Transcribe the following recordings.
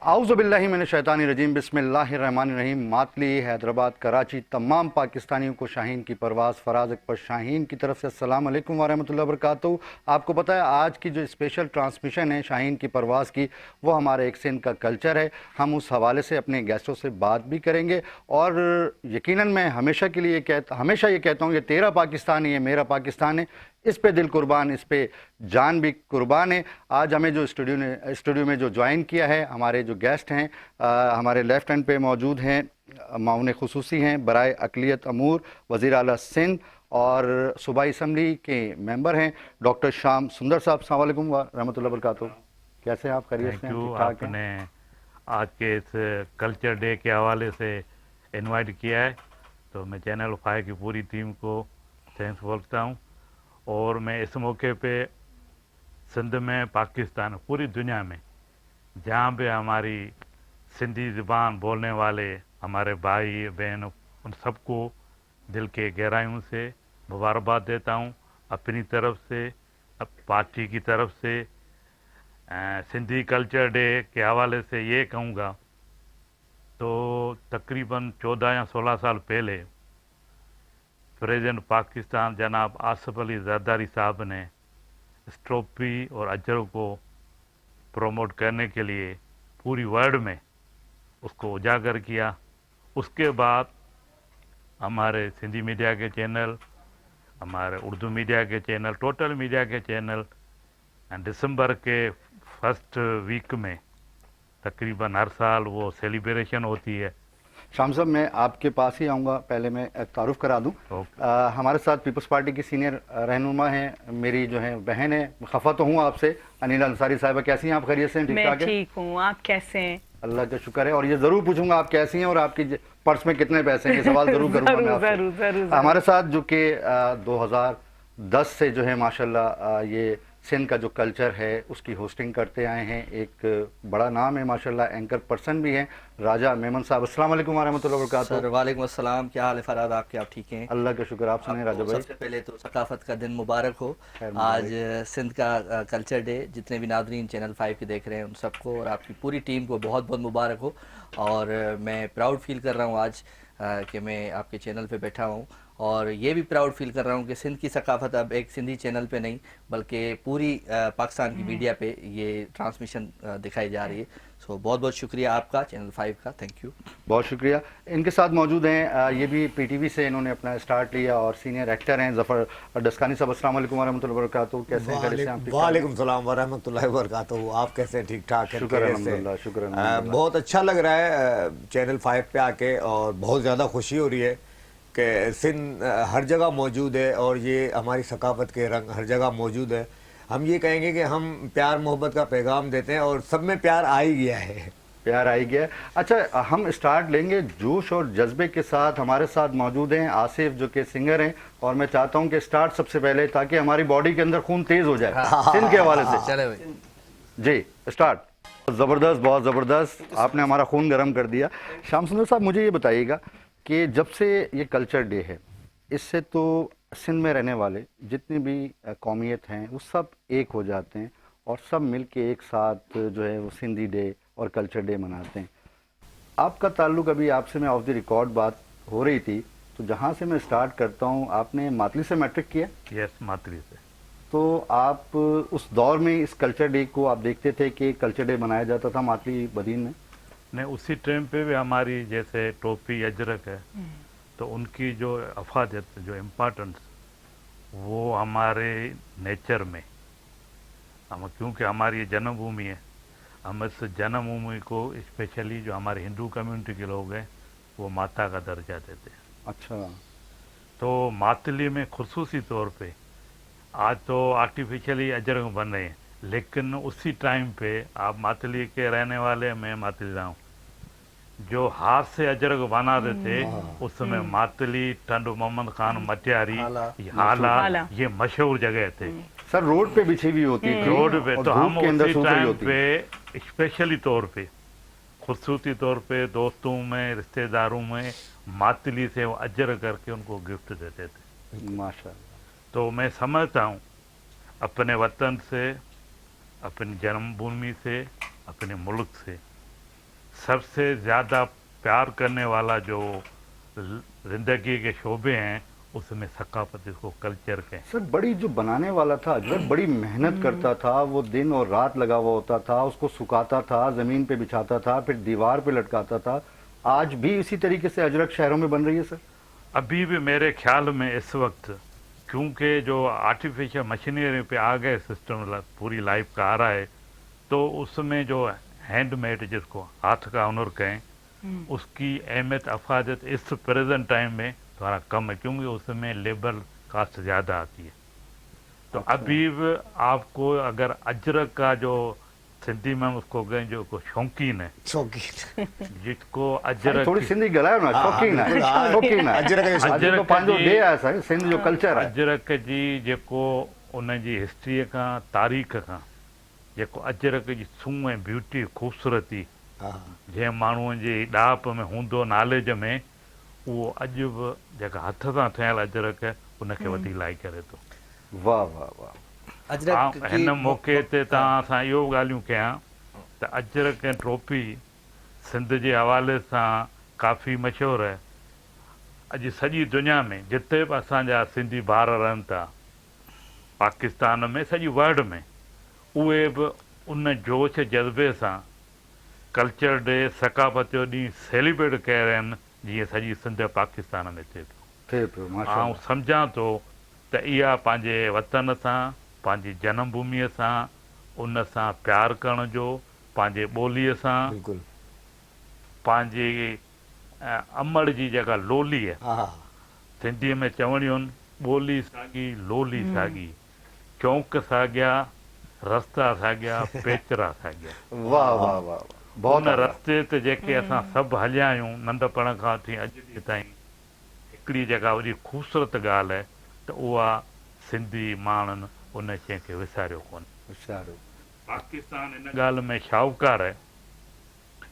आउज़ुबिल्लाहि मिनश्शैतानिर्रजीम बिस्मिल्लाहिर्रहमानिर्रहीम। मातली, हैदराबाद, कराची, तमाम पाकिस्तानियों को शाहीन की परवाज़ फराज अकबर शाहीन की तरफ से अस्सलाम वालेकुम व रहमतुल्लाहि व बरकातहू। आपको पता है आज की जो स्पेशल ट्रांसमिशन है शाहीन की परवाज़ की, वो हमारे एक सिंध का कल्चर है। हम उस हवाले से अपने गेस्टों से बात भी करेंगे और यकीनन मैं हमेशा ये कहता हूँ, ये तेरा पाकिस्तान है, ये मेरा पाकिस्तान है। इस पे दिल कुर्बान, इस पे जान भी कुर्बान है। आज हमें जो स्टूडियो में जो ज्वाइन किया है, हमारे जो गेस्ट हैं, हमारे लेफ्ट हैंड पे मौजूद हैं, माउन खुसूसी हैं बराए अक़लियत अमूर वज़ीर आला सिंध और सूबाई असम्बली के मेंबर हैं डॉक्टर शाम सुंदर साहब। अस्सलाम वालेकुम व रहमतुल्लाहि व बरकातहू। कैसे हैं आप? खैरियत से हैं? ठीक ठाक हैं? आपने आज के इस कल्चर डे के हवाले से इनवाइट किया है, तो मैं चैनल 5 की पूरी टीम को थैंक्स बोलता हूँ। और मैं इस मौके पे सिंध में, पाकिस्तान, पूरी दुनिया में जहाँ पे हमारी सिंधी ज़बान बोलने वाले हमारे भाई बहन, उन सबको दिल के गहराइयों से मुबारकबाद देता हूँ अपनी तरफ से, पार्टी की तरफ से। सिंधी कल्चर डे के हवाले से ये कहूँगा, तो तकरीबन 14 या 16 साल पहले प्रेसिडेंट पाकिस्तान जनाब आसिफ अली जरदारी साहब ने स्ट्रोपी और अजर को प्रमोट करने के लिए पूरी वर्ल्ड में उसको उजागर किया। उसके बाद हमारे सिंधी मीडिया के चैनल, हमारे उर्दू मीडिया के चैनल, टोटल मीडिया के चैनल दिसंबर के फर्स्ट वीक में तकरीबन हर साल वो सेलिब्रेशन होती है। शाम साहब, मैं आपके पास ही आऊँगा। पहले मैं तारुफ करा दूँ। हमारे साथ पीपल्स पार्टी की सीनियर रहनुमा हैं, मेरी जो है बहन है। खफा तो हूँ आपसे, अनिल अंसारी साहिबा। कैसी हैं आप? खैरियत से हैं? ठीक ठाक है? मैं ठीक हूँ, आप कैसे हैं? अल्लाह का शुक्र है। और ये ज़रूर पूछूंगा आप कैसी हैं और आपकी पर्स में कितने पैसे हैं, ये सवाल ज़रूर करूँगा मैं आपसे। जरूर। हमारे साथ जो कि 2010 से जो है माशाल्लाह ये सिंध का जो कल्चर है उसकी होस्टिंग करते आए हैं, एक बड़ा नाम है माशाल्लाह, एंकर पर्सन भी हैं, राजा मेमन साहब। अस्सलाम वालेकुम व रहमतुल्लाहि व बरकातहू। सर वालेकुम अस्सलाम, क्या हाल है फराद आपके? आप ठीक हैं? अल्लाह का शुक्र। आप सुनाएं राजा भाई। सबसे पहले तो सकाफत का दिन मुबारक हो। आज सिंध का कल्चर डे, जितने भी नादरीन चैनल 5 के देख रहे हैं उन सबको और आपकी पूरी टीम को बहुत बहुत मुबारक हो। और मैं प्राउड फील कर रहा हूँ आज कि मैं आपके चैनल पे बैठा हूँ, और ये भी प्राउड फील कर रहा हूँ कि सिंध की सकाफत अब एक सिंधी चैनल पे नहीं बल्कि पूरी पाकिस्तान की मीडिया पे ये ट्रांसमिशन दिखाई जा रही है। सो बहुत बहुत शुक्रिया आपका, चैनल 5 का। थैंक यू, बहुत शुक्रिया। इनके साथ मौजूद हैं, ये भी पीटीवी से इन्होंने अपना स्टार्ट लिया और सीनियर एक्टर हैं, ज़फ़र डस्कानी साहब। अस्सलाम वालेकुम व रहमतुल्लाहि व बरकातहू। कैसे हैं? वालेकुम सलाम व रहमतुल्लाहि व बरकातहू। आप कैसे हैं? ठीक ठाक है? शुक्र अल्हम्दुलिल्लाह, शुक्र अल्हम्दुलिल्लाह। बहुत अच्छा लग रहा है चैनल 5 पे आके, और बहुत ज़्यादा खुशी हो रही है कि सिंध हर जगह मौजूद है और ये हमारी सकाफत के रंग हर जगह मौजूद है। हम ये कहेंगे कि हम प्यार मोहब्बत का पैगाम देते हैं और सब में प्यार आ ही गया है, प्यार आ ही गया। अच्छा, हम स्टार्ट लेंगे जोश और जज्बे के साथ। हमारे साथ मौजूद हैं आसिफ जो कि सिंगर हैं, और मैं चाहता हूं कि स्टार्ट सबसे पहले, ताकि हमारी बॉडी के अंदर खून तेज हो जाए सिंध के हवाले से। चले भाई जी, स्टार्ट। ज़बरदस्त, बहुत ज़बरदस्त, आपने हमारा खून गर्म कर दिया। शाम सुंदर साहब, मुझे ये बताइएगा कि जब से ये कल्चर डे है, इससे तो सिंध में रहने वाले जितनी भी कौमियत हैं वो सब एक हो जाते हैं और सब मिल के एक साथ जो है वो सिंधी डे और कल्चर डे मनाते हैं। आपका ताल्लुक, अभी आपसे मैं ऑफ द रिकॉर्ड बात हो रही थी, तो जहाँ से मैं स्टार्ट करता हूँ, आपने मातली से मैट्रिक किया? यस, मातली से। तो आप उस दौर में इस कल्चर डे को आप देखते थे कि कल्चर डे मनाया जाता था मातली बदीन में? नहीं, उसी टाइम पे भी हमारी जैसे टोपी अजरक है, तो उनकी जो अफादत, जो इम्पोर्टेंस, वो हमारे नेचर में, हम क्योंकि हमारी ये जन्मभूमि है, हम इस जन्मभूमि को स्पेशली जो हमारे हिंदू कम्युनिटी के लोग हैं वो माता का दर्जा देते हैं। अच्छा। तो मातली में खुसूसी तौर पे, आज तो आर्टिफिशियली अजरक बन रहे हैं, लेकिन उसी टाइम पे आप मातली के रहने वाले, मैं मातली रहा हूँ, जो हाथ से अजरक बनाते थे उस समय मातली, टंडू मोहम्मद खान मटियारी, हाला, ये मशहूर जगह थे। सर रोड पे बिछी हुई होती थी, रोड पे, तो हम उसी टाइम पे स्पेशली तौर पे, खुसूसी तौर पे दोस्तों में, रिश्तेदारों में मातली से वो अजरक करके उनको गिफ्ट देते थे। माशाअल्लाह। तो मैं समझता हूँ अपने वतन से, अपनी जन्मभूमि से, अपने मुल्क से सबसे ज़्यादा प्यार करने वाला जो ज़िंदगी के शोबे हैं उसमें सकाफत इसको कल्चर के हैं। सर बड़ी जो बनाने वाला था अजरक बड़ी मेहनत करता था, वो दिन और रात लगा हुआ होता था, उसको सुखाता था, ज़मीन पे बिछाता था, फिर दीवार पे लटकाता था। आज भी इसी तरीके से अजरक शहरों में बन रही है सर? अभी भी मेरे ख्याल में इस वक्त क्योंकि जो आर्टिफिशियल मशीनरी पे आ गए सिस्टम पूरी लाइफ का आ रहा है, तो उसमें जो हैंडमेड जिसको हाथ का हुनर कहें उसकी अहमियत अफादत इस प्रेजेंट टाइम में थोड़ा कम है, क्योंकि उसमें लेबर कास्ट ज़्यादा आती है। तो अभी भी आपको अगर अजरक का जो सिंधी में उसको कहें जो को शौकीन है, शौकीन जिसको अजरक थोड़ी सिंधी ॻाल्हायो न, शौक़ीन आहे, शौक़ीन आहे। अजरक जो अॼु तो पंहिंजो डे आहे सर, सिंध जो कल्चर आहे। अजरक जी जेको उन जी हिस्ट्रीअ खां तारीख़ खां जेको अजरक जी सूंहं ऐं ब्यूटी ख़ूबसूरती जंहिं माण्हूअ जी ॾाप में हूंदो नॉलेज में, उहो अॼु बि जेका हथ सां ठहियल अजरक है उनखे वधी लाइ करे थो। वाह वाह वाह। अजरक की हिन मौक़े ते तव्हां सां इहो ॻाल्हियूं कयां त अजरक ऐं टोपी सिंध जे हवाले सां काफ़ी मशहूरु आहे। अॼु सॼी दुनिया में जिते बि असांजा सिंधी भाउर रहनि था, पाकिस्तान में, सॼी वर्ल्ड में, उहे बि उन जोश जज़्बे सां कल्चर डे सकाफ़त जो ॾींहुं सेलिब्रेट कया रहिया आहिनि जीअं सॼी सिंध पाकिस्तान में थिए पियो। माशाअल्लाह। सम्झां थो त इहा पंहिंजे वतन सां, पंहिंजी जनमभूमीअ सां, उन सां प्यार करण जो, पंहिंजे ॿोलीअ सां, बिल्कुल पंहिंजी अमड़ जी जेका लोली आहे, सिंधीअ में चवणियूं आहिनि ॿोली साॻी लोली साॻी, चौंक साॻिया रस्ता साॻिया पेचरा साॻिया। वाह वाह वाह। हुन रस्ते ते जेके असां सभु हलिया आहियूं नंढपण खां वठी अॼु ॾींहं ताईं, हिकिड़ी जेका वॾी ख़ूबसूरत ॻाल्हि आहे त उहा सिंधी माण्हुनि उन शइ खे विसारियो कोन्हे। पाकिस्तान हिन ॻाल्हि में शाहूकार आहे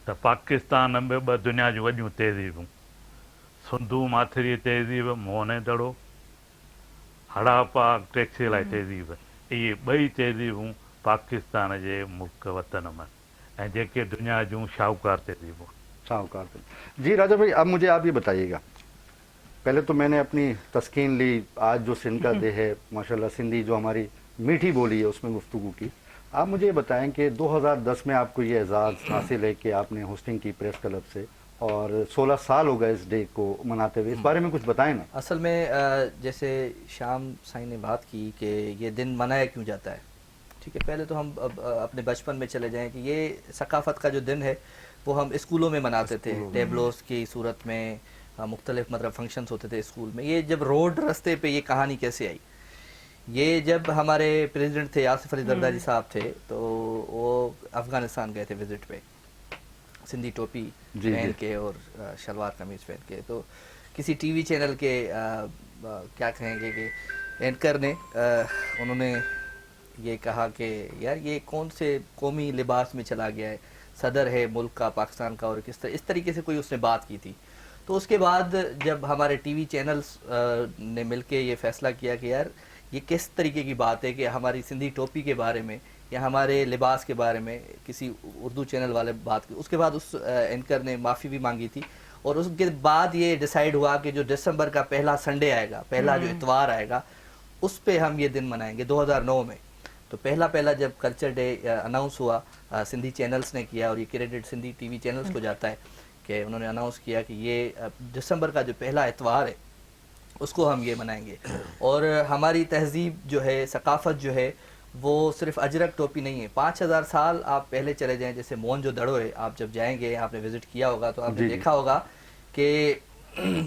त पाकिस्तान में ॿ दुनिया जूं वॾियूं तहज़ीबूं, सिंधू माथिरी तहज़ीब, मोहने दड़ो, हड़ापा टेक्सटाइल तहज़ीब, इहे ॿई तहज़ीबूं पाकिस्तान जे मुल्क वतन में ऐं जेके दुनिया जूं शाहूकार तहज़ीबूं। शाहूकार जी। राजा भाई अब मुझे आप ये बताइएगा, पहले तो मैंने अपनी तस्कीन ली, आज जो सिंध का डे है, माशाल्लाह सिंधी जो हमारी मीठी बोली है उसमें गुफ्तगू की। आप मुझे ये बताएं कि 2010 में आपको ये एजाज़ हासिल है कि आपने होस्टिंग की प्रेस क्लब से, और 16 साल हो गए इस डे को मनाते हुए, इस बारे में कुछ बताएं ना। असल में जैसे शाम साईं ने बात की कि ये दिन मनाया क्यों जाता है, ठीक है, पहले तो हम अपने बचपन में चले जाएं कि ये सकाफ़त का जो दिन है वो हम स्कूलों में मनाते थे, टेबलोस की सूरत में, मुख्तलिफ मतलब फंक्शंस होते थे स्कूल में। ये जब रोड रास्ते पे ये कहानी कैसे आई, ये जब हमारे प्रेसिडेंट थे आसिफ अली जरदारी साहब थे, तो वो अफ़गानिस्तान गए थे विज़िट पे, सिंधी टोपी पहन के और शलवार कमीज़ पहन के। तो किसी टीवी चैनल के क्या कहेंगे कि एंकर ने उन्होंने ये कहा कि यार ये कौन से कौमी लिबास में चला गया है, सदर है मुल्क का, पाकिस्तान का, और इस तरीके से कोई उसने बात की थी। तो उसके बाद जब हमारे टीवी चैनल्स ने मिलके ये फ़ैसला किया कि यार ये किस तरीके की बात है कि हमारी सिंधी टोपी के बारे में या हमारे लिबास के बारे में किसी उर्दू चैनल वाले बात की, उसके बाद उस एंकर ने माफ़ी भी मांगी थी। और उसके बाद ये डिसाइड हुआ कि जो दिसंबर का पहला संडे आएगा, पहला जो इतवार आएगा, उस पे हम ये दिन मनाएंगे 2009 में। तो पहला जब कल्चर डे अनाउंस हुआ, सिंधी चैनल्स ने किया, और ये क्रेडिट सिंधी टीवी चैनल्स को जाता है कि उन्होंने अनाउंस किया कि ये दिसंबर का जो पहला इतवार है उसको हम ये मनाएंगे। और हमारी तहज़ीब जो है, सकाफ़त जो है, वो सिर्फ अजरक टोपी नहीं है। 5000 साल आप पहले चले जाएं, जैसे मोहनजोदड़ो है, आप जब जाएंगे, आपने विज़िट किया होगा तो आपने देखा होगा कि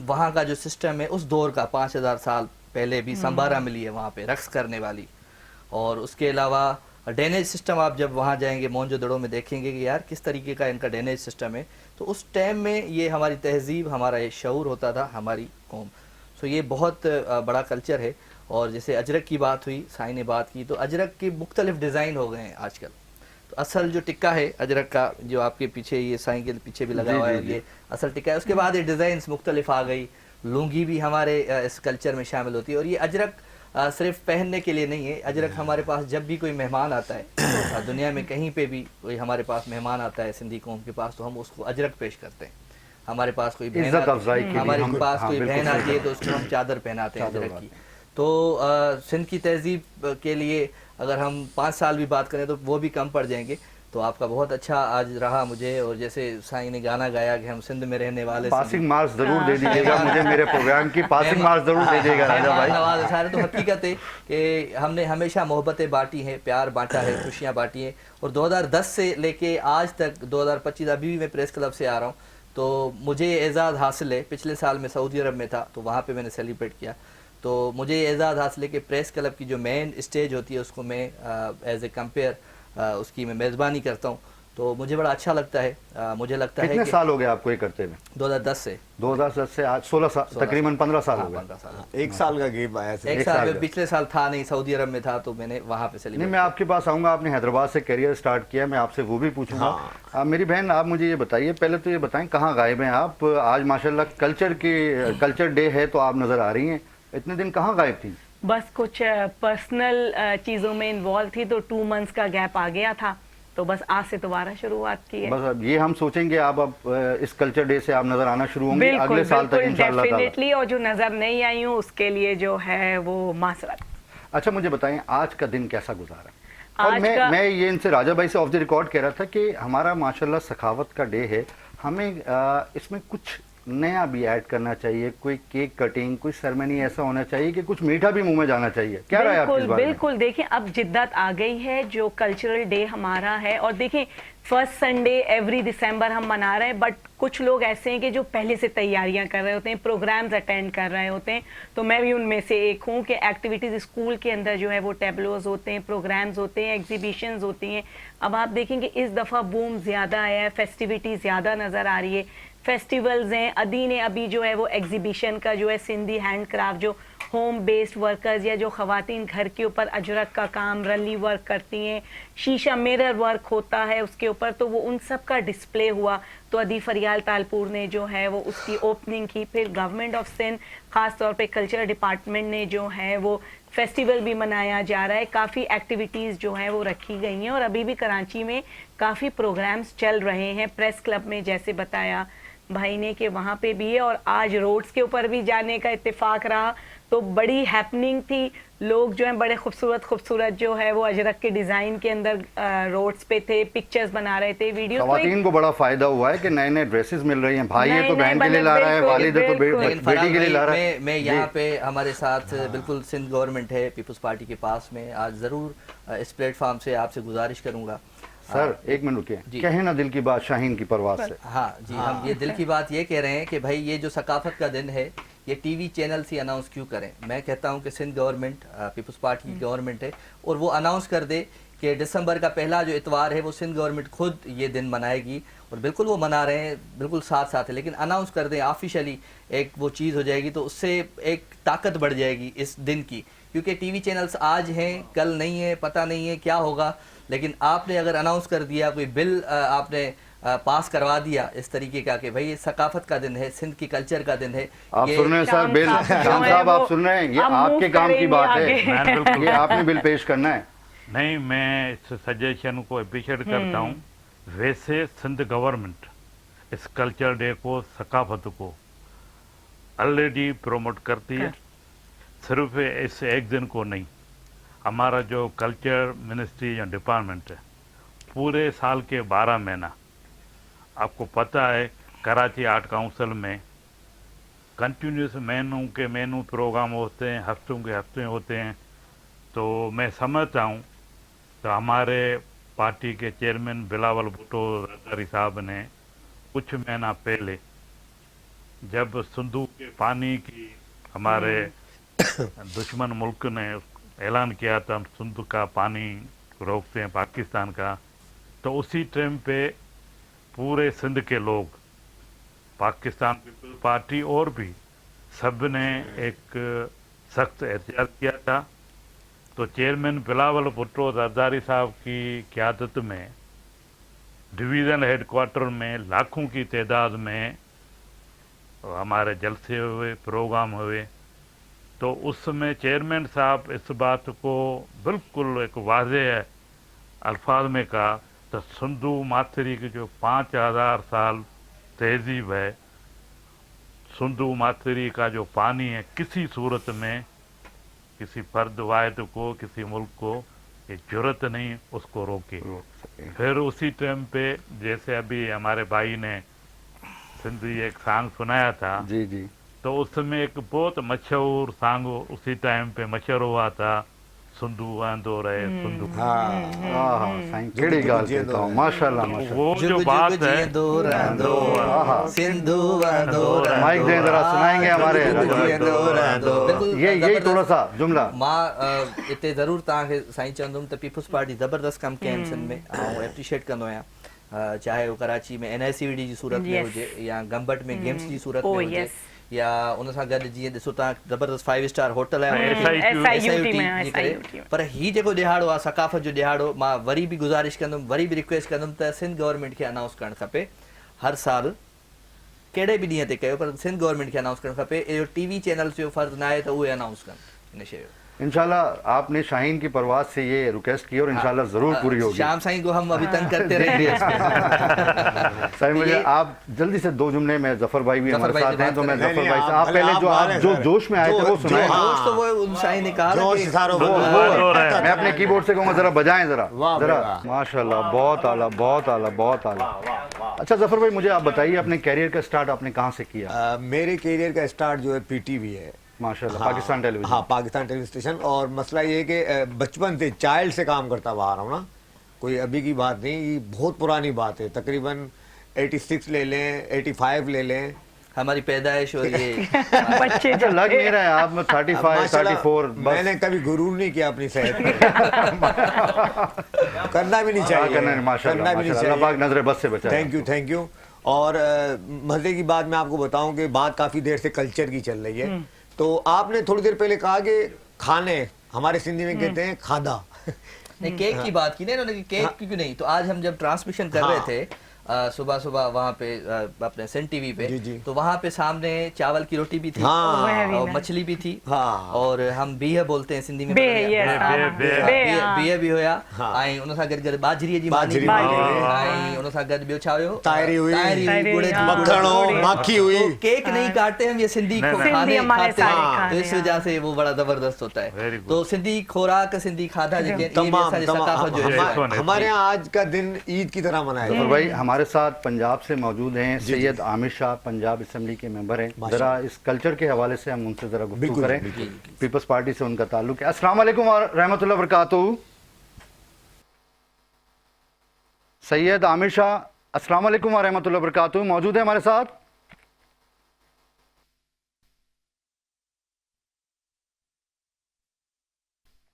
वहाँ का जो सिस्टम है उस दौर का 5000 साल पहले भी संभारा मिली है वहाँ पे रक्स करने वाली। और उसके अलावा ड्रेनेज सिस्टम आप जब वहाँ जाएंगे मोहनजोदड़ो में देखेंगे कि यार किस तरीके का इनका ड्रेनेज सिस्टम है। तो उस टाइम में ये हमारी तहज़ीब, हमारा ये शऊर होता था, हमारी कौम। सो ये बहुत बड़ा कल्चर है। और जैसे अजरक की बात हुई, साई ने बात की, तो अजरक के मुख्तलिफ डिज़ाइन हो गए हैं आजकल। तो असल जो टिक्का है अजरक का, जो आपके पीछे ये साई के पीछे भी लगा हुआ है, ये असल टिक्का है। उसके बाद ये डिज़ाइंस मुख्तलिफ आ गई, लुंगी भी हमारे इस कल्चर में शामिल होती है। और ये अजरक सिर्फ पहनने के लिए नहीं है। अजरक हमारे पास जब भी कोई मेहमान आता है दुनिया में कहीं पे भी कोई हमारे पास मेहमान आता है सिंधी कौम के पास, तो हम उसको अजरक पेश करते हैं। हमारे पास कोई बहन इज्जत अफजाई के लिए हमारे हम- पास हाँ, कोई बिल्कुल बहन सही आती है कहा। तो उसको हम चादर पहनाते हैं चादर अजरक की। तो सिंध की तहजीब के लिए अगर हम 5 साल भी बात करें तो वो भी कम पड़ जाएंगे। तो आपका बहुत अच्छा आज रहा मुझे, और जैसे साईं ने गाना गाया कि हम सिंध में रहने वाले पासिंग मार्क्स जरूर दे दीजिएगा मुझे मेरे प्रोग्राम की, पासिंग मार्क्स जरूर दे दीजिएगा राजा मेहमान भाई। नवाज सारे। तो हकीकत है कि हमने हमेशा मोहब्बतें बांटी हैं, प्यार बांटा है, खुशियाँ बांटी हैं, और 2010 से लेके आज तक 2025 अभी भी मैं प्रेस क्लब से आ रहा हूँ तो मुझे एजाज़ हासिल है। पिछले साल मैं सऊदी अरब में था तो वहाँ पे मैंने सेलिब्रेट किया, तो मुझे एजाज़ हासिल है कि प्रेस क्लब की जो मेन स्टेज होती है उसको मैं एज ए कंपेयर उसकी मैं मेज़बानी करता हूँ, तो मुझे बड़ा अच्छा लगता है। मुझे लगता है कितने कि साल हो गए आपको ये करते हुए? 2010 से 2010 से आज 16 साल, तकरीबन 15 साल हो गए। 15 साल। एक साल का गेम आया एक साल साल का। में पिछले साल था नहीं, सऊदी अरब में था तो मैंने वहाँ पे नहीं, सेलिब्रेट मैं आपके पास आऊंगा, आपने हैदराबाद से करियर स्टार्ट किया, मैं आपसे वो भी पूछूंगा। मेरी बहन, आप मुझे ये बताइए, पहले तो ये बताएं कहाँ गायब हैं आप? आज माशाल्लाह कल्चर डे है तो आप नज़र आ रही हैं, इतने दिन कहाँ गायब थी? बस कुछ पर्सनल चीज़ों में इन्वॉल्व थी तो 2 मंथ्स का गैप आ गया था, तो बस आज से दोबारा शुरुआत की है। बस अब ये हम सोचेंगे आप अब इस कल्चर डे से आप नजर आना शुरू होंगे बिल्कुल अगले साल तक बिल्कुल इंशाअल्लाह ताला। डेफिनेटली, और जो नज़र नहीं आई हूँ उसके लिए जो है वो मासरत। अच्छा, मुझे बताएं आज का दिन कैसा गुजारा? और आज का- मैं ये इनसे राजा भाई से ऑफ द रिकॉर्ड कह रहा था कि हमारा माशाल्लाह सखावत का डे है, हमें इसमें कुछ नया भी ऐड करना चाहिए, कोई केक कटिंग, कोई सेरेमनी ऐसा होना चाहिए कि कुछ मीठा भी मुंह में जाना चाहिए। क्या राय है आपकी इस बिल्कुल बारे में? बिल्कुल, देखिए अब जिद्दत आ गई है, जो कल्चरल डे हमारा है, और देखिए फर्स्ट संडे एवरी दिसंबर हम मना रहे हैं, बट कुछ लोग ऐसे हैं कि जो पहले से तैयारियां कर रहे होते हैं, प्रोग्राम्स अटेंड कर रहे होते हैं, तो मैं भी उनमें से एक हूँ कि एक्टिविटीज़ स्कूल के अंदर जो है वो टेबलोज होते हैं, प्रोग्राम्स होते हैं, एग्जीबिशंस होती हैं। अब आप देखेंगे इस दफ़ा बूम ज़्यादा आया है, फेस्टिविटी ज़्यादा नज़र आ रही है, फेस्टिवल्स हैं। अदी ने अभी जो है वो एग्जीबिशन का जो है सिंधी हैंड क्राफ्ट, जो होम बेस्ड वर्कर्स या जो ख़वातीन घर के ऊपर अजरक का काम, रली वर्क करती हैं, शीशा मिरर वर्क होता है उसके ऊपर, तो वो उन सब का डिस्प्ले हुआ। तो अदी फरियाल तालपुर ने जो है वो उसकी ओपनिंग की। फिर गवर्नमेंट ऑफ सिंध ख़ास तौर पे कल्चर डिपार्टमेंट ने जो है वो फेस्टिवल भी मनाया जा रहा है, काफ़ी एक्टिविटीज़ जो हैं वो रखी गई हैं, और अभी भी कराची में काफ़ी प्रोग्राम्स चल रहे हैं। प्रेस क्लब में जैसे बताया भाई ने कि वहाँ पे भी है, और आज रोड्स के ऊपर भी जाने का इत्तेफाक रहा, तो बड़ी हैपनिंग थी। लोग जो हैं बड़े खूबसूरत जो है वो अजरक के डिज़ाइन के अंदर रोड्स पे थे, पिक्चर्स बना रहे थे, वीडियो। खवातीन को बड़ा फायदा हुआ है कि नए नए ड्रेसेस मिल रही हैं, भाई है तो नए-नए बहन के लिए ला रहा है, बिल्कुल, वालिद है तो बिल्कुल। लेकिन बेटी फरहान के लिए भाई, ला रहा है। मैं जी। यहाँ पे हमारे साथ बिल्कुल सिंध गवर्नमेंट है, पीपल्स पार्टी के पास में, आज ज़रूर इस प्लेटफॉर्म से आपसे गुजारिश करूँगा। सर एक मिनट रुकिए, जी। कहे ना दिल की बात शाहीन की परवाज से। हाँ जी, हम ये दिल की बात ये कह रहे हैं कि भाई ये जो सकाफत का दिन है ये टीवी चैनल से अनाउंस क्यों करें। मैं कहता हूँ कि सिंध गवर्नमेंट पीपल्स पार्टी की गवर्नमेंट है, और वो अनाउंस कर दे कि दिसंबर का पहला जो इतवार है वो सिंध गवर्नमेंट खुद ये दिन मनाएगी, और बिल्कुल वो मना रहे हैं, बिल्कुल साथ साथ है, लेकिन अनाउंस कर दें ऑफिशियली, एक वो चीज़ हो जाएगी, तो उससे एक ताकत बढ़ जाएगी इस दिन की। क्योंकि टीवी चैनल्स आज हैं कल नहीं है, पता नहीं है क्या होगा, लेकिन आपने अगर अनाउंस कर दिया, कोई बिल आपने पास करवा दिया इस तरीके का कि भाई ये सकाफत का दिन है, सिंध की कल्चर का दिन है। आप ये सुन रहे हैं सर, शाम बिल साहब जो शाम है साहब आप वो सुन रहे हैं, ये अब आपके move काम की करेंगे बात आगे। है, मैं बिल्कुल ये आपने बिल पेश करना है। नहीं, मैं इस सजेशन को अप्रिशिएट करता हूँ। वैसे सिंध गवर्नमेंट इस कल्चर डे को, सकाफत को ऑलरेडी प्रमोट करती है, सिर्फ इस एक दिन को नहीं। हमारा जो कल्चर मिनिस्ट्री या डिपार्टमेंट है, पूरे साल के 12 महीना, आपको पता है कराची आर्ट काउंसिल में कंटिन्यूस मेनू प्रोग्राम होते हैं, हफ्तों के हफ्ते होते हैं। तो मैं समझता हूँ तो हमारे पार्टी के चेयरमैन बिलावल भुट्टो रजारी साहब ने कुछ महीना पहले जब सिंधु के पानी की हमारे दुश्मन मुल्क ने ऐलान किया था, हम सिंधु का पानी रोकते हैं पाकिस्तान का, तो उसी टाइम पे पूरे सिंध के लोग, पाकिस्तान पीपल्स पार्टी और भी सब ने एक सख्त एहतियात किया था। तो चेयरमैन बिलावल भुट्टो रजारी साहब की क़यादत में डिवीज़न हेडक्वार्टर में लाखों की तादाद में हमारे जलसे हुए, प्रोग्राम हुए, तो उसमें चेयरमैन साहब इस बात को बिल्कुल एक वाज़ेह अल्फाज में कहा, तो सिंधु माथरी की जो 5000 साल तहजीब है, सिंधु माथरी का जो पानी है, किसी सूरत में किसी फर्द वाहिद को, किसी मुल्क को ये जरूरत नहीं उसको रोके। फिर उसी टाइम पे जैसे अभी हमारे भाई ने सिंधी एक सॉन्ग सुनाया था, जी जी, तो उसमें एक बहुत मशहूर सॉन्ग उसी टाइम पे मशहूर हुआ था, सिंधु वांदो रहे सिंधु। हाँ साईं कहिड़ी ॻाल्हि चई अथव, माशाल्लाह माशाल्लाह। वो जो बात है, सिंधु माइक दें जरा, सुनाएंगे हमारे यही थोड़ा सा जुमला। मां इते ज़रूर तव्हांखे साईं चवंदुमि त पीपुल्स पार्टी ज़बरदस्त कमु कया आहिनि सिंध में, ऐं एप्रिशिएट कंदो आहियां। चाहे वो कराची में NICVD जी सूरत में हुजे, या गंबट में गेम्स जी सूरत में हुजे, या उन सां गॾु जीअं ॾिसो तव्हां ज़बरदस्त 5 स्टार होटल आहे SIUT पर ही जेको ॾिहाड़ो आहे सकाफ़त जो ॾिहाड़ो, मां वरी बि गुज़ारिश कंदुमि, वरी बि रिक्वेस्ट कंदुमि त सिंध गवर्नमेंट खे अनाउंस करणु खपे हर साल, कहिड़े बि ॾींहं ते कयो, पर सिंध गवर्नमेंट खे अनाउंस करणु खपे। इहो TV चैनल्स जो फ़र्ज़ु न आहे त उहे अनाउंस कनि इन शइ जो। इंशाल्लाह आपने शाहीन की परवाज़ से ये रिक्वेस्ट की और इंशाल्लाह ज़रूर पूरी होगी। शाम साईं को हम अभी तंग करते रहेंगे। सही, मुझे आप जल्दी से 2 जुमले में, जफर भाई भी हमारे साथ हैं, तो मैं नहीं, जफर नहीं, भाई से आप आप पहले जो आप जो जोश में आए थे वो सुनाए। जोश तो वो उन शाहीन ने कहा जोश कि सारो मैं अपने कीबोर्ड से कहूँगा जरा बजाएं जरा वाह जरा। वाह। माशाल्लाह, बहुत आला बहुत आला बहुत आला। अच्छा जफर भाई, मुझे आप बताइए अपने कैरियर का स्टार्ट आपने कहाँ से किया? मेरे करियर का स्टार्ट जो है PTV है, माशाल्लाह, हाँ, पाकिस्तान टेलीविजन। हाँ, पाकिस्तान टेलीविजन स्टेशन। और मसला ये है कि बचपन से चाइल्ड से काम करता हुआ आ रहा हूँ ना, कोई अभी की बात नहीं, ये बहुत पुरानी बात है, तकरीबन 86 ले लें, 85 ले लें, हमारी पैदाइश और ये बच्चे अच्छा, लग नहीं रहा है आप में 35 माशाल्लाह, 34 बस। मैंने कभी गुरूर नहीं किया अपनी सेहत पर। करना भी नहीं चाहिए, करना नहीं, माशाल्लाह करना भी नहीं माशाल्लाह, अल्लाह पाक नजर बस से बचाए। Thank you. और मजे की बात मैं आपको बताऊं कि बात काफी देर से कल्चर की चल रही है, तो आपने थोड़ी देर पहले कहा कि खाने, हमारे सिंधी में कहते हैं खादा। नहीं, केक की बात की ना इन्होंने, केक की क्यों नहीं। तो आज हम जब ट्रांसमिशन कर रहे थे सुबह सुबह वहाँ पे अपने सन TV पे, जी, जी। तो वहाँ पे सामने चावल की रोटी भी थी, हाँ, और मछली भी थी, हाँ, और हम बीह बोलते हैं सिंधी में, बेह बीह भी हुया, ऐं उन सां गॾु गॾु बाजरीअ जी मानी बाजरी बि मानी हुई, हुई। ऐं उन सां गॾु ॿियो छा हुयो, तायरी हुई, गुड़ जी, मक्खण हो, माखी हुई। तो केक नहीं काटते हम, ये सिंधी खाने हमारे खाते सारे हैं, खाने, तो इस वजह से वो बड़ा जबरदस्त होता है। Very good. तो सिंधी खुराक, सिंधी खाधा जेके ये भी तमाम असांजी सकाफ़त जो है। हमारे यहाँ आज का दिन ईद की तरह मनाया जफर जाता है। भाई हमारे साथ पंजाब से मौजूद हैं सैयद आमिर शाह, पंजाब असेंबली के मेंबर हैं। जरा इस कल्चर के हवाले से हम उनसे जरा गुफ्तगू बिल्कुल, करें। बिल्कुल। पीपल्स पार्टी से उनका ताल्लुक है। अस्सलाम वालेकुम व रहमतुल्लाह बरकातहू। सैयद आमिर शाह, अस्सलाम वालेकुम व रहमतुल्लाह बरकातहू, मौजूद है हमारे साथ?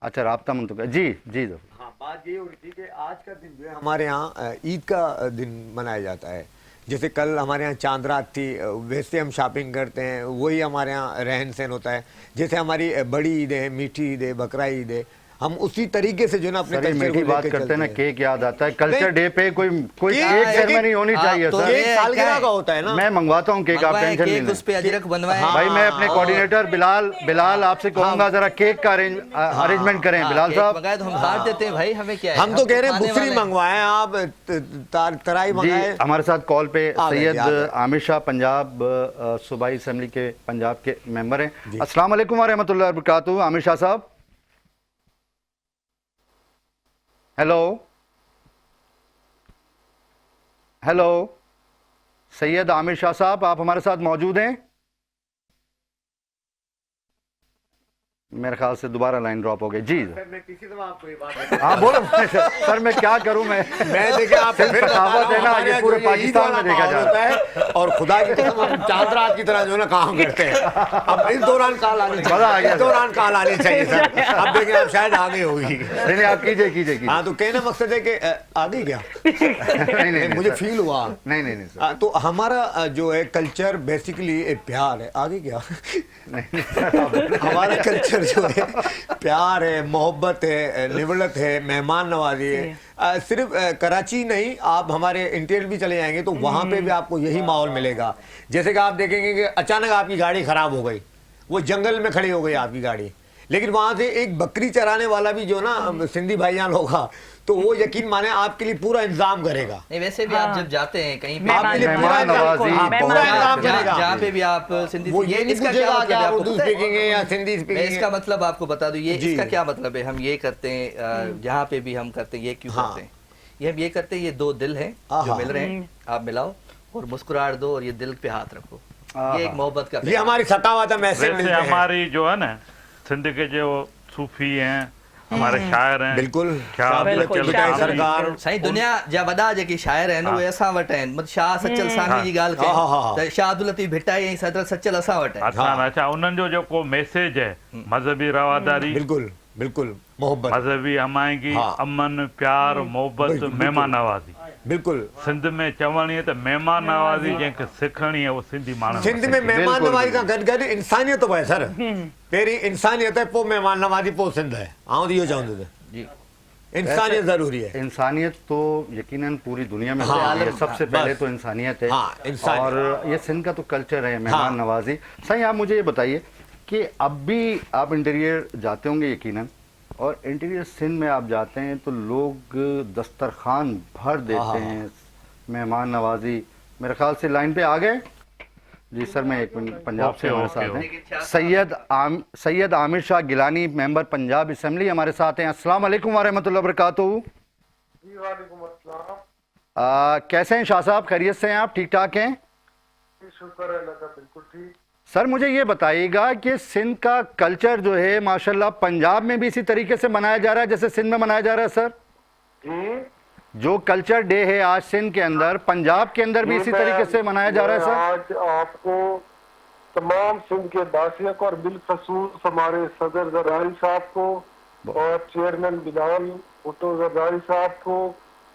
अच्छा, राब्ता मुंतक़िल, जी जी जफर। हाँ, बात ये हो रही थी कि आज का दिन जो है हमारे यहाँ ईद का दिन मनाया जाता है। जैसे कल हमारे यहाँ चांद रात थी, वैसे हम शॉपिंग करते हैं, वही हमारे यहाँ रहन सहन होता है। जैसे हमारी बड़ी ईद है, मीठी ईद है, बकरा ईद है, हम उसी तरीके से जो ना अपने सर, ये कल्चर मीठी को बात लेके करते हैं ना, चलते हैं। केक याद आता है। कल्चर डे पे कोई केक, केक सेरेमनी होनी चाहिए तो सर। केक सालगिरह का होता है ना। मैं मंगवाता हूँ केक, आप मंगवाएं टेंशन केक, नहीं उस पे अजरक बनवाएं। हाँ, भाई मैं अपने कोऑर्डिनेटर बिलाल आपसे कहूंगा जरा केक का अरेंजमेंट करें। बिलाल केक साहब, मंगाए तो हम काट देते हैं भाई, हमें क्या है, हम तो कह रहे हैं खाने बुफरी वाले हैं। मंगवाएं, आप तराई जी मंगाए। हमारे साथ कॉल पे आ गए, सैयद आ गए। आमिर शाह, पंजाब सूबाई असेंबली के पंजाब के मेंबर हैं। अस्सलाम वालेकुम व रहमतुल्लाहि व बरकातहू। आमिर शाह साहब, हेलो हेलो, सैयद आमिर शाह साहब, आप हमारे साथ मौजूद हैं? मेरे ख्याल से दोबारा लाइन ड्रॉप हो गई। जी हाँ बोलो सर, मैं क्या करूं मैं देखे आप सिर्फ सखावत है ना, ये पूरे पाकिस्तान में देखा जा रहा है। और खुदा की कसम हम चांद रात की तरह जो है ना काम करते हैं। अब इस दौरान कॉल आनी मजा आ चाहिए, गया इस दौरान कॉल आनी चाहिए सर। अब देखिए आप शायद आगे होगी। नहीं नहीं, आप कीजिए हाँ, तो कहना मकसद है कि आगे क्या नहीं मुझे फील हुआ। नहीं सर, तो हमारा जो है कल्चर बेसिकली प्यार है। आगे क्या हमारा कल्चर जो है प्यार है, मोहब्बत है, निवलत है, मेहमान नवाजी है। सिर्फ कराची नहीं, आप हमारे इंटीरियर भी चले जाएंगे तो वहाँ पे भी आपको यही माहौल मिलेगा। जैसे कि आप देखेंगे कि अचानक आपकी गाड़ी खराब हो गई, वो जंगल में खड़ी हो गई आपकी गाड़ी। लेकिन वहां से एक बकरी चराने वाला भी जो ना सिंधी भाईजान होगा, तो वो यकीन माने आपके लिए पूरा इंतजाम करेगा। नहीं, वैसे भी आप जब जाते हैं कहीं पे आपके लिए पूरा मेहमान इंतजाम, नवाजी, हाँ, पूरा इंतजाम करेगा। जहाँ पे भी आप सिंधी, वो ये नहीं इसका पूछेगा क्या कि मतलब है आप आपको उर्दू पता है? स्पीकिंग है या सिंधी मैं स्पीकिंग इसका है। मतलब आपको बता दूं, ये जी। इसका क्या मतलब है। हम ये करते हैं जहाँ पे भी हम करते हैं, ये क्यों हाँ। करते हैं, ये हम ये करते हैं, ये दो दिल हैं जो आहा। मिल रहे हैं, आप मिलाओ और मुस्कुराहट दो और ये दिल पे हाथ रखो, आहा। ये एक मोहब्बत का ये हमारी सकावत है, मैसेज वैसे मिलते हैं। हमारी जो है ना सिंध के जो सूफी हैं, हमारे शायर हैं, बिल्कुल क्या बिल्कुल, चल शायर। सरकार साईं दुनिया जा वॾा जेके शाइर आहिनि उहे असां वटि आहिनि। मतलब शाह सचल सानवी जी ॻाल्हि हा, हा, हा। कयूं त शाह अब्दुल लतीफ़ भिटाई ऐं सदर सचल असां वटि आहिनि। असां अच्छा उन्हनि जो जेको मैसेज है मजहबी रवादारी, बिल्कुल बिल्कुल मोहब्बत, मजहबी हमायगी, हाँ। अमन, प्यार, मोहब्बत, बिल्कुल, महिमान नवाज़ी। बिल्कुल। सिंध में चवणी है त महिमान नवाज़ी जंहिंखे सिखणी है वो सिंधी माण्हुनि सिंध खे में सिखे। मेहमान बिल्कुल, नवाज़ी खां गॾु गॾु इंसानियत बि आहे सर। पहिरीं इंसानियत है, पोइ मेहमान नवाज़ी, पोइ सिंध है। आउं इहो चवंदुसि, जी इंसानियत ज़रूरी है। इंसानियत तो यकीनन पूरी दुनिया में हाँ, ज़रूरी है। हाँ, सबसे बस। पहले तो इंसानियत है। हाँ, इंसानियत। और ये सिंध का तो कल्चर है मेहमान हाँ। नवाजी। सही, आप मुझे ये बताइए कि अब भी आप इंटीरियर जाते होंगे यकीनन, और इंटीरियर सिंध में आप जाते हैं तो लोग दस्तरखान भर हाँ, देते हैं, मेहमान नवाजी। मेरे ख्याल से लाइन पे आ गए जी सर। मैं एक मिनट, पंजाब से ओके, हमारे ओके, साथ हैं सैयद आमिर शाह गिलानी, मेंबर पंजाब असम्बली हमारे साथ हैं। अस्सलाम वालेकुम वरहमतुल्लाहि वबरकातुहू। जी वालेकुम अस्सलाम। कैसे हैं शाह साहब, खैरियत से हैं आप, ठीक ठाक हैं? जी, शुक्र है अल्लाह का, बिल्कुल ठीक। सर मुझे ये बताइएगा कि सिंध का कल्चर जो है माशाल्लाह पंजाब में भी इसी तरीके से मनाया जा रहा है जैसे सिंध में मनाया जा रहा है सर? जी, जो कल्चर डे है आज सिंध के अंदर, पंजाब के अंदर भी इसी तरीके से मनाया जा रहा है सर? आज आपको तमाम सिंध के बासियों को और बिलखसूस हमारे सदर जरदारी साहब को और चेयरमैन बिलावल भुट्टो जरदारी साहब को,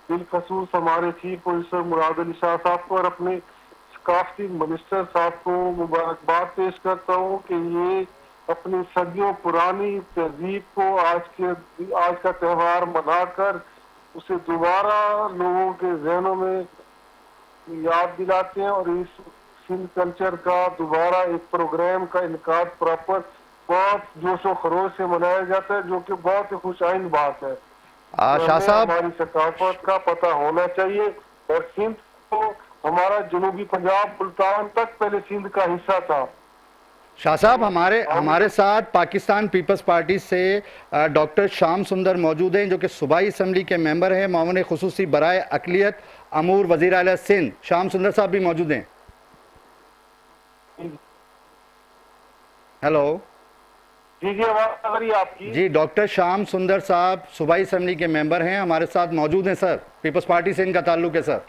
बिलखसूस हमारे चीफ ऑफिसर मुराद अली शाह साहब को और अपने सकाफती मिनिस्टर साहब को मुबारकबाद पेश करता हूँ कि ये अपनी सदियों पुरानी तहजीब को आज का त्यौहार मनाकर उसे दोबारा लोगों के जहनों में याद दिलाते हैं और इस सिंध कल्चर का दोबारा एक प्रोग्राम का इनकाद प्रॉपर बहुत जोशो खरोश से मनाया जाता है, जो कि बहुत ही खुशाइन बात है। शाह हमें साहब, हमारी सकाफत का पता होना चाहिए और सिंध को हमारा जनूबी पंजाब मुल्तान तक पहले सिंध का हिस्सा था। शाह साहब हमारे साथ पाकिस्तान पीपल्स पार्टी से डॉक्टर श्याम सुंदर मौजूद हैं जो कि सूबाई असम्बली के मेंबर हैं, मामून खुसूसी बराए अकलियत अमूर वज़ीर आला सिंध। श्याम सुंदर साहब भी मौजूद हैं। हेलो जी जी, आवाज आ रही है आपकी? जी, डॉक्टर श्याम सुंदर साहब सूबाई असम्बली के मेंबर हैं, हमारे साथ मौजूद हैं सर। पीपल्स पार्टी से इनका ताल्लुक है सर।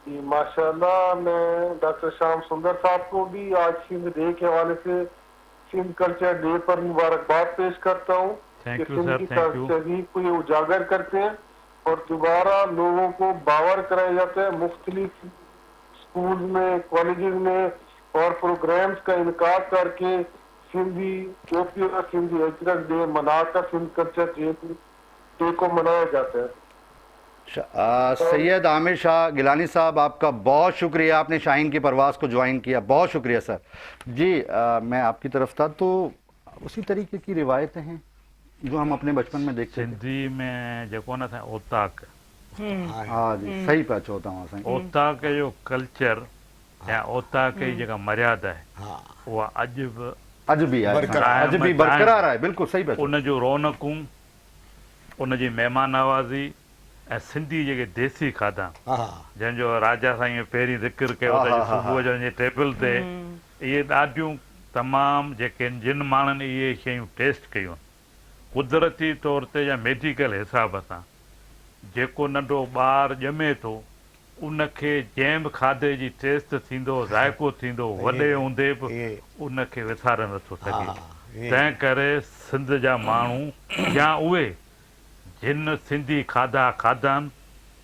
जी माशाल्लाह, मैं डॉक्टर श्याम सुंदर साहब को भी आज सिंध डे के हवाले से सिंध कल्चर डे पर मुबारकबाद पेश करता हूँ Thank कि you, सिंध sir, की thank you. तहजीब को ये उजागर करते हैं और दोबारा लोगों को बावर कराया जाता है। मुख्तलिफ स्कूल में, कॉलेज में और प्रोग्राम्स का इनकार करके सिंधी टोपी और सिंधी हजरत डे मनाकर सिंध कल्चर डे को मनाया जाता है। सैयद आमिर शाह गिलानी साहब, आपका बहुत शुक्रिया, आपने शाहीन की परवाज़ को ज्वाइन किया, बहुत शुक्रिया सर। जी मैं आपकी तरफ था, तो उसी तरीके की रिवायतें हैं जो हम अपने बचपन में देखते थे। सिंधी में जेको न था ओताक, हाँ जी, सही पहुँचो होता हूँ साईं। ओताक जो कल्चर या ओताक जी जेका मर्यादा है हाँ, उहा अॼु बि अज भी आहे, बरकरार, अज भी बरकरार आहे, बिल्कुलु सही पहुँचो। उन जो रौनकूं, उन जी महिमान नवाज़ी ऐं सिंधी जेके देसी खाधा हाँ, जंहिंजो राजा साईं पहिरीं ज़िक्र कयो त हा, हा, सुबुह जो टेबल ते इहे ॾाढियूं तमामु जेके जिन माण्हुनि इहे शयूं टेस्ट कयूं कुदरती तौर ते या मेडिकल हिसाब सां, जेको नंढो ॿारु ॼमे थो उनखे जंहिं बि खाधे जी टेस्ट थींदो, ज़ाइक़ो थींदो, वॾे हूंदे बि ये उनखे विसारे नथो सघे। हाँ, ये तंहिं करे सिंध जा माण्हू या उहे जिन सिंधी खाधा खाधा आहिनि,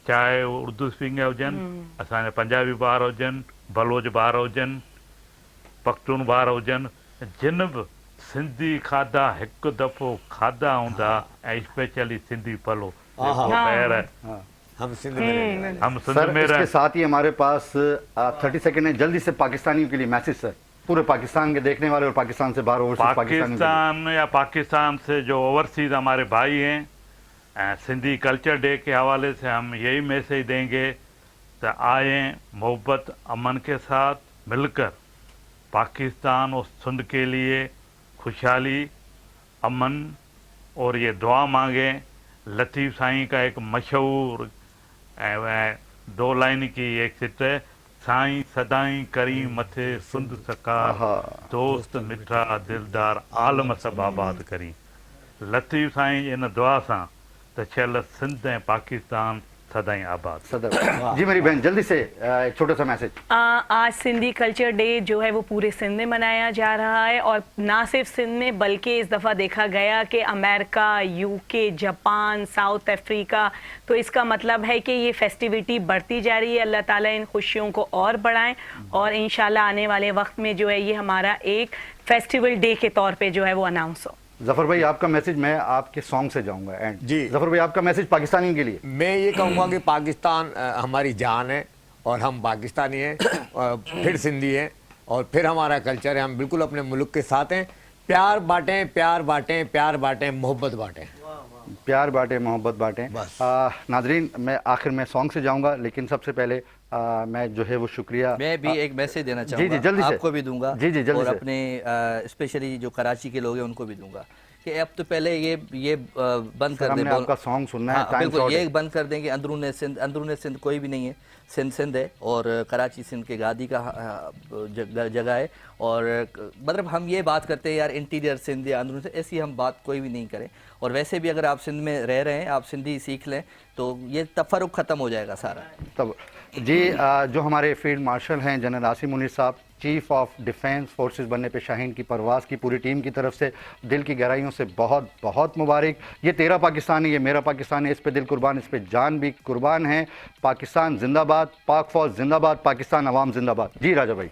चाहे उर्दू स्पीकिंग हुजनि, असांजा पंजाबी ॿार हुजनि, बलोच ॿार हुजनि, पख्तून ॿार हुजनि, जिन बि सिंधी खाधा हिकु दफ़ो खाधा हूंदा ऐं स्पेशली सिंधी पलो, हाँ, जेको ॿाहिरि हम सिंध में रहने वाले। हम सिंध सर में इसके रह साथ ही हमारे पास 30 सेकंड है, जल्दी से पाकिस्तानियों के लिए मैसेज सर, पूरे पाकिस्तान के देखने वाले और पाकिस्तान से बाहर ओवरसीज पाकिस्तान या पाकिस्तान से जो ओवरसीज हमारे भाई हैं, सिंधी कल्चर डे के हवाले से हम यही मैसेज देंगे तो आए मोहब्बत अमन के साथ मिलकर पाकिस्तान और सिंध के लिए खुशहाली, अमन और ये दुआ मांगे। लतीफ़ साईं का एक मशहूर 2 लाइन की एक चिट है, साईं सदाई करी मथे सुंद सकार, दोस्त मिठा दिलदार आलम सब आबाद करी। लतीफ़ साईं इन दुआ सां त थियल सिंध ऐं पाकिस्तान सदाई आबाद। सदर जी मेरी बहन जल्दी से एक छोटा सा मैसेज। आज सिंधी कल्चर डे जो है वो पूरे सिंध में मनाया जा रहा है, और ना सिर्फ सिंध में बल्कि इस दफ़ा देखा गया कि America, UK, Japan, south Africa, तो इसका मतलब है कि ये फेस्टिविटी बढ़ती जा रही है। अल्लाह ताला इन खुशियों को और बढ़ाएं और इंशाल्लाह आने वाले वक्त में जो है ये हमारा एक फेस्टिवल डे के तौर पे जो है वो अनाउंस हो। जफर भाई आपका मैसेज, मैं आपके सॉन्ग से जाऊंगा एंड जी। जफर भाई आपका मैसेज पाकिस्तानियों के लिए। मैं ये कहूँगा कि पाकिस्तान हमारी जान है और हम पाकिस्तानी हैं, फिर सिंधी हैं और फिर हमारा कल्चर है। हम बिल्कुल अपने मुल्क के साथ हैं। प्यार बांटें, प्यार बांटें, प्यार बांटें, मोहब्बत बांटें। प्यार बांटें, मोहब्बत बांटें। बस। नाजरीन, मैं आखिर में सॉन्ग से जाऊंगा, लेकिन सबसे पहले मैं जो है वो शुक्रिया। मैं भी एक मैसेज देना जी, चाहूँगा, जी, जल्दी से। आपको भी दूंगा जी, जी, जल्दी और से। अपने स्पेशली जो कराची के लोग हैं उनको भी दूंगा कि अब तो पहले ये बंद सर, कर हमने दें। आपका सॉन्ग सुनना है, हाँ, टाइम बिल्कुल शॉर्ट ये है। बंद कर दें कि अंदरून सिंध कोई भी नहीं है। सिंध है और कराची सिंध के गादी का जगह है। और मतलब हम ये बात करते हैं यार इंटीरियर सिंध या अंदरून सिंध, ऐसी हम बात कोई भी नहीं करें। और वैसे भी अगर आप सिंध में रह रहे हैं, आप सिंधी सीख लें तो ये तफरुक ख़त्म हो जाएगा सारा। तब जी जो हमारे फील्ड मार्शल हैं जनरल आसिम मुनीर साहब, चीफ ऑफ डिफेंस फोर्सेस बनने पे शाहीन की परवाज़ की पूरी टीम की तरफ से दिल की गहराइयों से बहुत बहुत मुबारक। ये तेरा पाकिस्तान है, ये मेरा पाकिस्तान है, इस पे दिल कुर्बान, इस पे जान भी कुर्बान है। पाकिस्तान जिंदाबाद, पाक फौज जिंदाबाद, पाकिस्तान अवाम जिंदाबाद। जी राजा भाई।